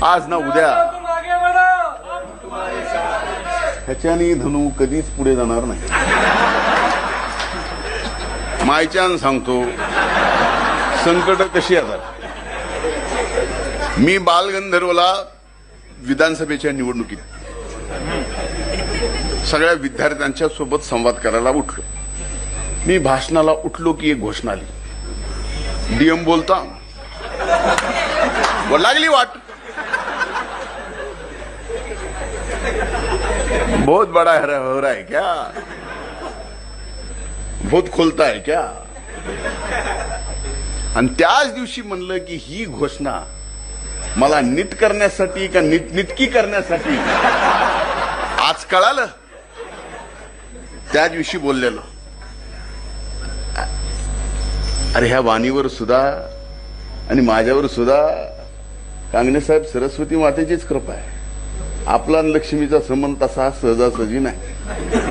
आज ना उद्या ह्याच्यानी धनू कधीच पुढे जाणार नाही. मायच्यान सांगतो संकट कशी येतात. मी बालगंधर्वला विधानसभेच्या निवडणुकीत सगळ्या विद्यार्थ्यांच्या सोबत संवाद करायला उठलो. मी भाषणाला उठलो की एक घोषणा आली. डीएम बोलता व लागली वाट. बहुत बड़ा हो रहा है क्या, बहुत खोलता है क्या. आणि त्याच दिवशी म्हणलं की ही घोषणा मला नीट करण्यासाठी का नीटकी करण्यासाठी. आज कळालं. त्या दिवशी बोललेलो अरे ह्या वाणीवर सुद्धा आणि माझ्यावर सुद्धा कांगणे साहेब सरस्वती मातेचीच कृपा आहे. आपला आणि लक्ष्मीचा संबंध तसा सहजासहजी नाही.